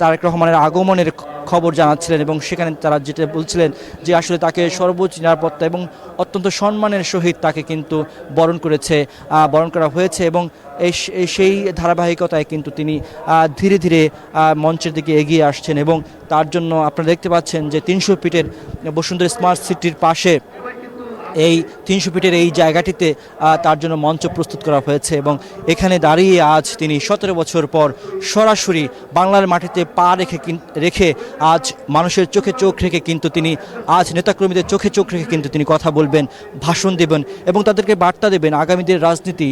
তারেক রহমানের আগমনের খবর জানাচ্ছিলেন এবং সেখানে তারা যেটা বলছিলেন যে আসলে তাকে সর্বোচ্চ নিরাপত্তা এবং অত্যন্ত সম্মানের সহিত তাকে কিন্তু বরণ করা হয়েছে এবং সেই ধারাবাহিকতায় কিন্তু তিনি ধীরে ধীরে মঞ্চের দিকে এগিয়ে আসছেন এবং তার জন্য আপনারা দেখতে পাচ্ছেন যে ৩০০ ফিটের বসুন্ধরা স্মার্ট সিটির পাশে এই ৩০০ ফিটের এই জায়গাটিতে তার জন্য মঞ্চ প্রস্তুত করা হয়েছে এবং এখানে দাঁড়িয়ে আজ তিনি ১৭ বছর পর সরাসরি বাংলার মাটিতে পা রেখে আজ মানুষের চোখে চোখ রেখে কিন্তু তিনি আজ নেতাকর্মীদের চোখে চোখ রেখে কিন্তু তিনি কথা বলবেন, ভাষণ দেবেন এবং তাদেরকে বার্তা দেবেন আগামীদের রাজনীতি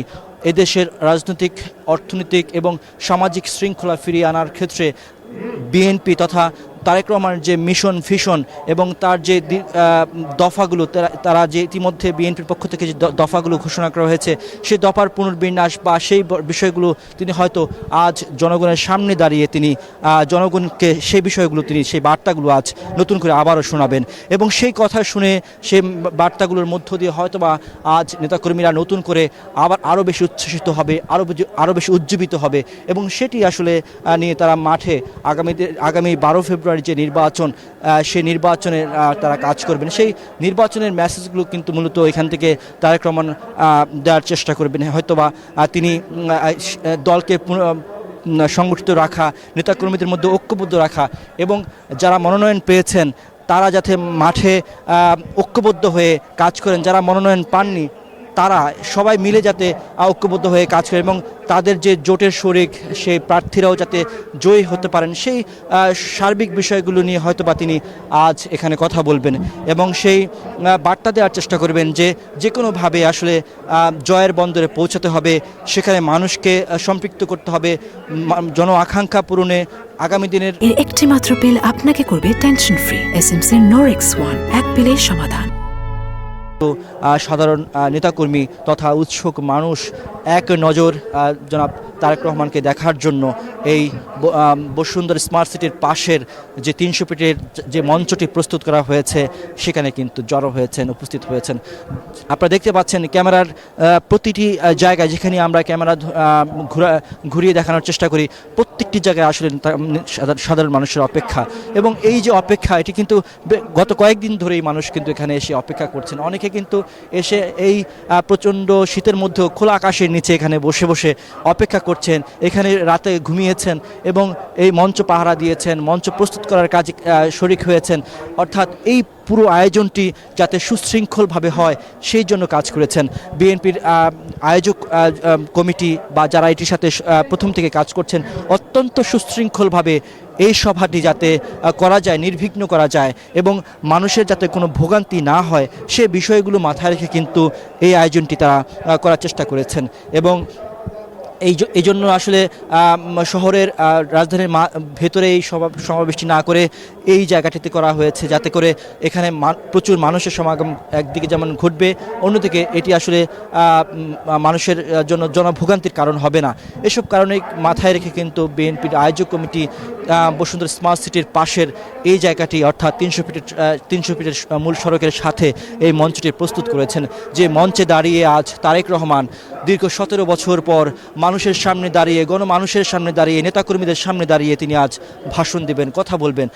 এদেশের রাজনৈতিক, অর্থনৈতিক এবং সামাজিক শৃঙ্খলা ফিরিয়ে আনার ক্ষেত্রে বিএনপি তথা তারেক রহমানের যে মিশন ভিশন এবং তার যে দফাগুলো তারা যে ইতিমধ্যে বিএনপির পক্ষ থেকে যে দফাগুলো ঘোষণা করা হয়েছে সেই দফার পুনর্বিন্যাস বা সেই বিষয়গুলো তিনি হয়তো আজ জনগণের সামনে দাঁড়িয়ে তিনি জনগণকে সেই বিষয়গুলো তিনি সেই বার্তাগুলো আজ নতুন করে আবারও শোনাবেন এবং সেই কথা শুনে সেই বার্তাগুলোর মধ্য দিয়ে হয়তোবা আজ নেতাকর্মীরা নতুন করে আরও বেশি উচ্ছ্বসিত হবে, আরও বেশি উজ্জীবিত হবে এবং সেটি আসলে নিয়ে তারা মাঠে আগামী ১২ ফেব্রুয়ারি যে নির্বাচন সেই নির্বাচনের তারা কাজ করবেন। সেই নির্বাচনের মেসেজগুলো কিন্তু মূলত এখান থেকে তারেক রহমান দেওয়ার চেষ্টা করবেন। হয়তোবা তিনি দলকে সংগঠিত রাখা, নেতাকর্মীদের মধ্যে ঐক্যবদ্ধ রাখা এবং যারা মনোনয়ন পেয়েছেন তারা যাতে মাঠে ঐক্যবদ্ধ হয়ে কাজ করেন, যারা মনোনয়ন পাননি তারা সবাই মিলে যাতে ঐক্যবদ্ধ হয়ে কাজ করে এবং তাদের যে জোটের শরিক সেই প্রার্থীরাও যাতে জয়ী হতে পারেন সেই সার্বিক বিষয়গুলো নিয়ে হয়তোবা তিনি আজ এখানে কথা বলবেন এবং সেই বার্তা দেওয়ার চেষ্টা করবেন যে কোনোভাবে আসলে জয়ের বন্দরে পৌঁছাতে হবে, সেখানে মানুষকে সম্পৃক্ত করতে হবে, জন আকাঙ্ক্ষা পূরণে আগামী দিনের এর একটি মাত্র পিল আপনাকে করবে টেনশন ফ্রি। এসএমসি নোরেক্স 1 এক পিলের সমাধান। সাধারণ নেতাকর্মী তথা উৎসুক মানুষ এক নজর জনাব তারেক রহমানকে দেখার জন্য এই বসুন্ধরা স্মার্ট সিটির পাশের যে ৩০০ ফিটের যে মঞ্চটি প্রস্তুত করা হয়েছে সেখানে কিন্তু জড়ো হয়েছেন, উপস্থিত হয়েছেন। আপনারা দেখতে পাচ্ছেন ক্যামেরার প্রতিটি জায়গায় যেখানে আমরা ক্যামেরা ঘুরিয়ে দেখানোর চেষ্টা করি প্রত্যেকটি জায়গায় আসলে সাধারণ মানুষের অপেক্ষা এবং এই যে অপেক্ষা এটি কিন্তু গত কয়েকদিন ধরেই মানুষ কিন্তু এখানে এসে অপেক্ষা করছেন। অনেকে কিন্তু এসে এই প্রচণ্ড শীতের মধ্যেও খোলা আকাশের নিচে এখানে বসে বসে অপেক্ষা করছেন, এখানে রাতে ঘুমিয়েছেন এবং এই মঞ্চ পাহারা দিয়েছেন, মঞ্চ প্রস্তুত করার কাজে শরিক হয়েছেন। অর্থাৎ এই পুরো আয়োজনটি যাতে সুশৃঙ্খলভাবে হয় সেই জন্য কাজ করেছেন বিএনপির আয়োজক কমিটি বা যারা এটির সাথে প্রথম থেকে কাজ করছেন। অত্যন্ত সুশৃঙ্খলভাবে এই সভাটি যাতে করা যায়, নির্বিঘ্ন করা যায় এবং মানুষের যাতে কোনো ভোগান্তি না হয় সে বিষয়গুলো মাথায় রেখে কিন্তু এই আয়োজনটি তারা করার চেষ্টা করেছেন এবং এই জন্য আসলে শহরের রাজধানীর ভেতরে এই সমাবেশটি না করে এই জায়গাটিতে করা হয়েছে যাতে করে এখানে প্রচুর মানুষের সমাগম একদিকে যেমন ঘটবে, অন্যদিকে এটি আসলে মানুষের জন্য জনভোগান্তির কারণ হবে না। এসব কারণে মাথায় রেখে কিন্তু বিএনপির আয়োজক কমিটি বসুন্ধরা স্মার্ট সিটির পাশের এই জায়গাটি অর্থাৎ ৩০০ ফিটের মূল সড়কের সাথে এই মঞ্চটি প্রস্তুত করেছেন। যে মঞ্চে দাঁড়িয়ে আজ তারেক রহমান দীর্ঘ ১৭ বছর পর মানুষের সামনে দাঁড়িয়ে, গণমানুষের সামনে দাঁড়িয়ে, নেতাকর্মীদের সামনে দাঁড়িয়ে তিনি আজ ভাষণ দেবেন, কথা বলবেন